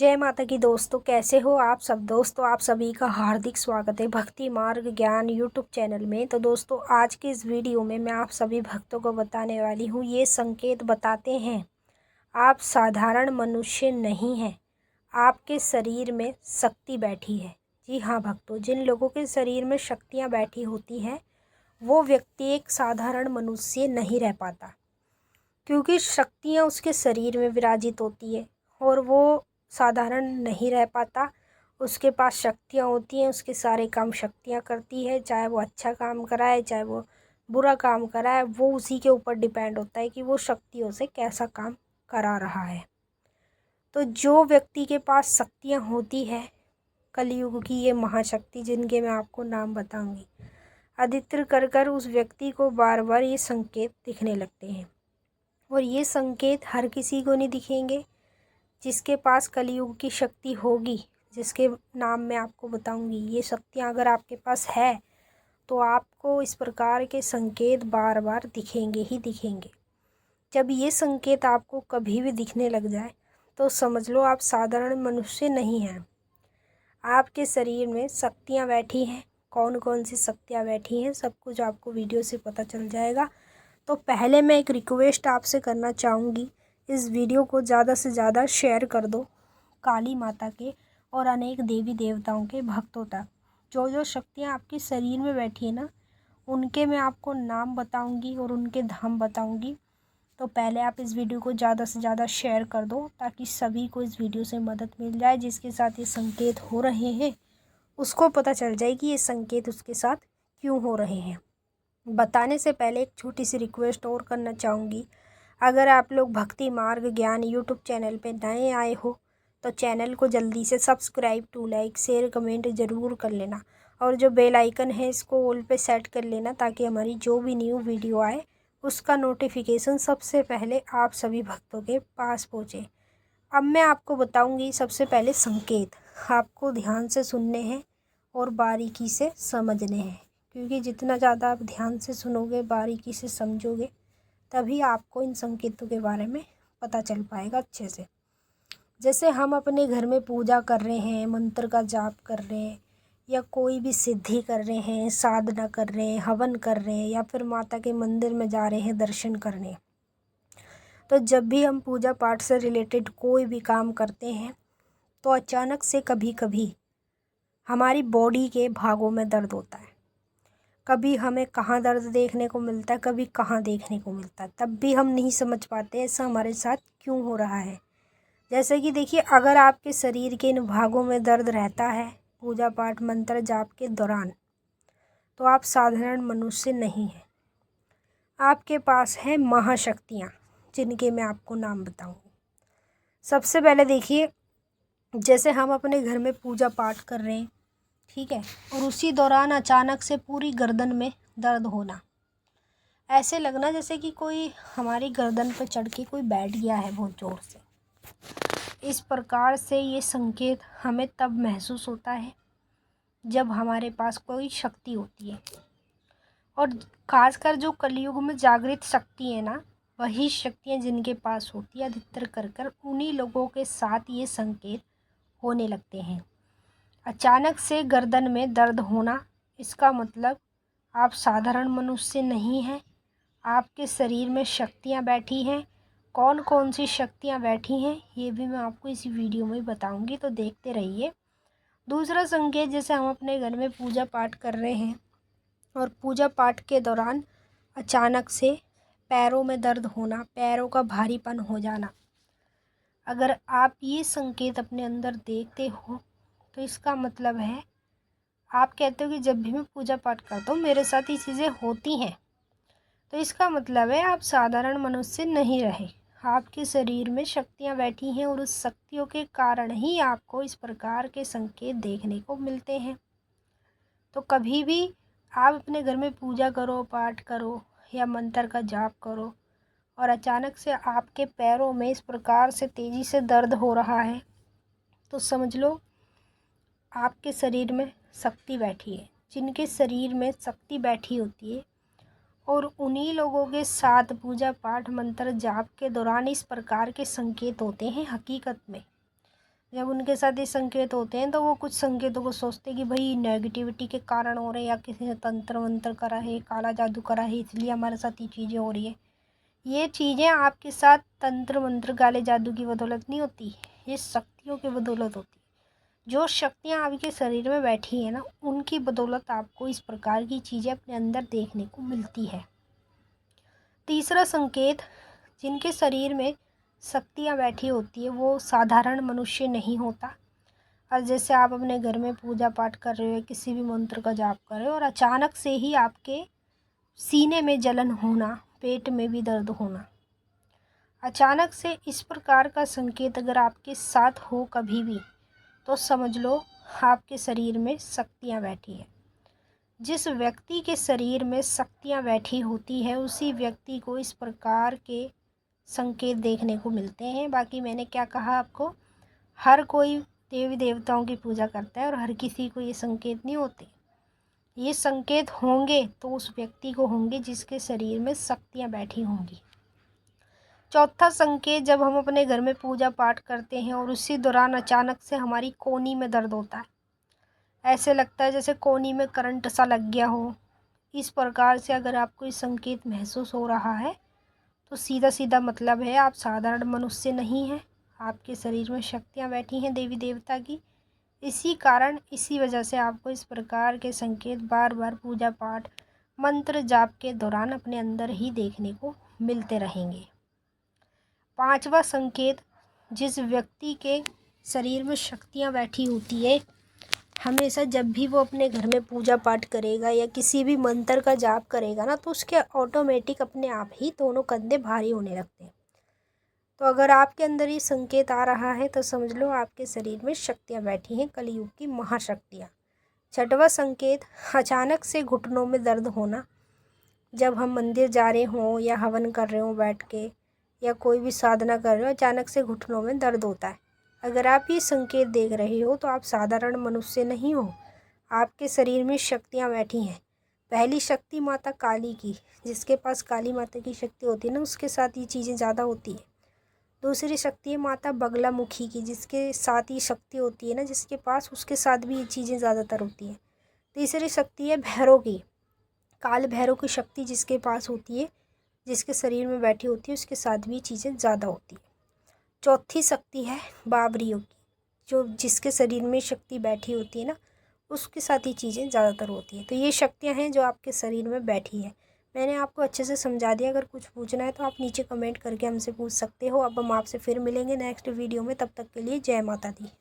जय माता की दोस्तों, कैसे हो आप सब। दोस्तों, आप सभी का हार्दिक स्वागत है भक्ति मार्ग ज्ञान यूट्यूब चैनल में। तो दोस्तों, आज के इस वीडियो में मैं आप सभी भक्तों को बताने वाली हूँ, ये संकेत बताते हैं आप साधारण मनुष्य नहीं हैं, आपके शरीर में शक्ति बैठी है। जी हाँ भक्तों, जिन लोगों के शरीर में शक्तियाँ बैठी होती हैं वो व्यक्ति एक साधारण मनुष्य नहीं रह पाता, क्योंकि शक्तियाँ उसके शरीर में विराजित होती है और वो साधारण नहीं रह पाता। उसके पास शक्तियाँ होती हैं, उसके सारे काम शक्तियाँ करती है, चाहे वो अच्छा काम कराए चाहे वो बुरा काम कराए, वो उसी के ऊपर डिपेंड होता है कि वो शक्तियों से कैसा काम करा रहा है। तो जो व्यक्ति के पास शक्तियाँ होती है, कलयुग की ये महाशक्ति जिनके मैं आपको नाम बताऊंगी, अधिकतर कर कर उस व्यक्ति को बार बार ये संकेत दिखने लगते हैं। और ये संकेत हर किसी को नहीं दिखेंगे। जिसके पास कलयुग की शक्ति होगी, जिसके नाम मैं आपको बताऊंगी, ये शक्तियाँ अगर आपके पास है तो आपको इस प्रकार के संकेत बार बार दिखेंगे ही दिखेंगे। जब ये संकेत आपको कभी भी दिखने लग जाए तो समझ लो आप साधारण मनुष्य नहीं हैं, आपके शरीर में शक्तियाँ बैठी हैं। कौन कौन सी शक्तियाँ बैठी हैं सब कुछ आपको वीडियो से पता चल जाएगा। तो पहले मैं एक रिक्वेस्ट आपसे करना चाहूँगी, इस वीडियो को ज़्यादा से ज़्यादा शेयर कर दो काली माता के और अनेक देवी देवताओं के भक्तों तक। जो जो शक्तियाँ आपके शरीर में बैठी है ना, उनके मैं आपको नाम बताऊंगी और उनके धाम बताऊंगी। तो पहले आप इस वीडियो को ज़्यादा से ज़्यादा शेयर कर दो ताकि सभी को इस वीडियो से मदद मिल जाए। जिसके साथ ये संकेत हो रहे हैं उसको पता चल जाए कि ये संकेत उसके साथ क्यों हो रहे हैं। बताने से पहले एक छोटी सी रिक्वेस्ट और करना चाहूँगी, अगर आप लोग भक्ति मार्ग ज्ञान यूट्यूब चैनल पे नए आए हो तो चैनल को जल्दी से subscribe to like share comment ज़रूर कर लेना, और जो बेल आइकन है इसको ऑल पे सेट कर लेना ताकि हमारी जो भी न्यू वीडियो आए उसका नोटिफिकेशन सबसे पहले आप सभी भक्तों के पास पहुँचे। अब मैं आपको बताऊंगी सबसे पहले संकेत, आपको ध्यान से सुनने हैं और बारीकी से समझने हैं, क्योंकि जितना ज़्यादा आप ध्यान से सुनोगे बारीकी से समझोगे तभी आपको इन संकेतों के बारे में पता चल पाएगा अच्छे से। जैसे हम अपने घर में पूजा कर रहे हैं, मंत्र का जाप कर रहे हैं, या कोई भी सिद्धि कर रहे हैं, साधना कर रहे हैं, हवन कर रहे हैं, या फिर माता के मंदिर में जा रहे हैं दर्शन करने, तो जब भी हम पूजा पाठ से रिलेटेड कोई भी काम करते हैं तो अचानक से कभी कभी हमारी बॉडी के भागों में दर्द होता है। कभी हमें कहाँ दर्द देखने को मिलता है, कभी कहाँ देखने को मिलता है, तब भी हम नहीं समझ पाते ऐसा हमारे साथ क्यों हो रहा है। जैसे कि देखिए, अगर आपके शरीर के इन भागों में दर्द रहता है पूजा पाठ मंत्र जाप के दौरान, तो आप साधारण मनुष्य नहीं हैं, आपके पास है महाशक्तियाँ जिनके मैं आपको नाम बताऊंगी। सबसे पहले देखिए, जैसे हम अपने घर में पूजा पाठ कर रहे हैं, ठीक है, और उसी दौरान अचानक से पूरी गर्दन में दर्द होना, ऐसे लगना जैसे कि कोई हमारी गर्दन पर चढ़ के कोई बैठ गया है बहुत ज़ोर से। इस प्रकार से ये संकेत हमें तब महसूस होता है जब हमारे पास कोई शक्ति होती है, और खासकर जो कलयुग में जागृत शक्ति है ना, वही शक्तियाँ जिनके पास होती है अधिकतर कर कर उन्हीं लोगों के साथ ये संकेत होने लगते हैं। अचानक से गर्दन में दर्द होना, इसका मतलब आप साधारण मनुष्य नहीं हैं, आपके शरीर में शक्तियाँ बैठी हैं। कौन कौन सी शक्तियाँ बैठी हैं ये भी मैं आपको इसी वीडियो में बताऊंगी, तो देखते रहिए। दूसरा संकेत, जैसे हम अपने घर में पूजा पाठ कर रहे हैं और पूजा पाठ के दौरान अचानक से पैरों में दर्द होना, पैरों का भारीपन हो जाना, अगर आप ये संकेत अपने अंदर देखते हो तो इसका मतलब है आप कहते हो कि जब भी मैं पूजा पाठ करता हूँ मेरे साथ ये चीज़ें होती हैं, तो इसका मतलब है आप साधारण मनुष्य नहीं रहे, आपके शरीर में शक्तियाँ बैठी हैं और उस शक्तियों के कारण ही आपको इस प्रकार के संकेत देखने को मिलते हैं। तो कभी भी आप अपने घर में पूजा करो, पाठ करो या मंत्र का जाप करो और अचानक से आपके पैरों में इस प्रकार से तेज़ी से दर्द हो रहा है, तो समझ लो आपके शरीर में शक्ति बैठी है। जिनके शरीर में शक्ति बैठी होती है और उन्हीं लोगों के साथ पूजा पाठ मंत्र जाप के दौरान इस प्रकार के संकेत होते हैं हकीकत में। जब उनके साथ ये संकेत होते हैं तो वो कुछ संकेतों को सोचते हैं कि भाई नेगेटिविटी के कारण हो रहे हैं, या किसी ने तंत्र मंत्र करा है, काला जादू करा है, इसलिए हमारे साथ ये चीज़ें हो रही है। ये चीज़ें आपके साथ तंत्र मंत्र काले जादू की बदौलत नहीं होती, ये शक्तियों की बदौलत होती है। जो शक्तियाँ आपके शरीर में बैठी हैं ना, उनकी बदौलत आपको इस प्रकार की चीज़ें अपने अंदर देखने को मिलती है। तीसरा संकेत, जिनके शरीर में शक्तियाँ बैठी होती है वो साधारण मनुष्य नहीं होता। और जैसे आप अपने घर में पूजा पाठ कर रहे हो, किसी भी मंत्र का जाप कर रहे हो और अचानक से ही आपके सीने में जलन होना, पेट में भी दर्द होना, अचानक से इस प्रकार का संकेत अगर आपके साथ हो कभी भी, तो समझ लो आपके शरीर में शक्तियाँ बैठी है। जिस व्यक्ति के शरीर में शक्तियाँ बैठी होती है उसी व्यक्ति को इस प्रकार के संकेत देखने को मिलते हैं। बाकी मैंने क्या कहा आपको, हर कोई देवी देवताओं की पूजा करता है और हर किसी को ये संकेत नहीं होते। ये संकेत होंगे तो उस व्यक्ति को होंगे जिसके शरीर में शक्तियाँ बैठी होंगी। चौथा संकेत, जब हम अपने घर में पूजा पाठ करते हैं और उसी दौरान अचानक से हमारी कोहनी में दर्द होता है, ऐसे लगता है जैसे कोहनी में करंट सा लग गया हो। इस प्रकार से अगर आपको ये संकेत महसूस हो रहा है तो सीधा सीधा मतलब है आप साधारण मनुष्य नहीं हैं, आपके शरीर में शक्तियाँ बैठी हैं देवी देवता की। इसी कारण, इसी वजह से आपको इस प्रकार के संकेत बार बार पूजा पाठ मंत्र जाप के दौरान अपने अंदर ही देखने को मिलते रहेंगे। पांचवा संकेत, जिस व्यक्ति के शरीर में शक्तियाँ बैठी होती है, हमेशा जब भी वो अपने घर में पूजा पाठ करेगा या किसी भी मंत्र का जाप करेगा ना, तो उसके ऑटोमेटिक अपने आप ही दोनों कंधे भारी होने लगते हैं। तो अगर आपके अंदर ये संकेत आ रहा है तो समझ लो आपके शरीर में शक्तियाँ बैठी हैं, कलयुग की महाशक्तियाँ। छठवां संकेत, अचानक से घुटनों में दर्द होना। जब हम मंदिर जा रहे हों या हवन कर रहे हों बैठ के, या कोई भी साधना कर रहे हो, अचानक से घुटनों में दर्द होता है। अगर आप ये संकेत देख रहे हो तो आप साधारण मनुष्य नहीं हो, आपके शरीर में शक्तियाँ बैठी हैं। पहली शक्ति माता काली की, जिसके पास काली माता की शक्ति होती है ना, उसके साथ ये चीज़ें ज़्यादा होती है। दूसरी शक्ति है माता बगलामुखी की, जिसके साथ ये शक्ति होती है ना, जिसके पास, उसके साथ भी ये चीज़ें ज़्यादातर होती हैं। तीसरी शक्ति है भैरव की, काल भैरव की शक्ति जिसके पास होती है, जिसके शरीर में बैठी होती है, उसके साथ भी चीज़ें ज़्यादा होती है। चौथी शक्ति है बाबरियों की, जो जिसके शरीर में शक्ति बैठी होती है ना, उसके साथ ही चीज़ें ज़्यादातर होती हैं। तो ये शक्तियाँ हैं जो आपके शरीर में बैठी है। मैंने आपको अच्छे से समझा दिया। अगर कुछ पूछना है तो आप नीचे कमेंट करके हमसे पूछ सकते हो। अब हम आपसे फिर मिलेंगे नेक्स्ट वीडियो में, तब तक के लिए जय माता दी।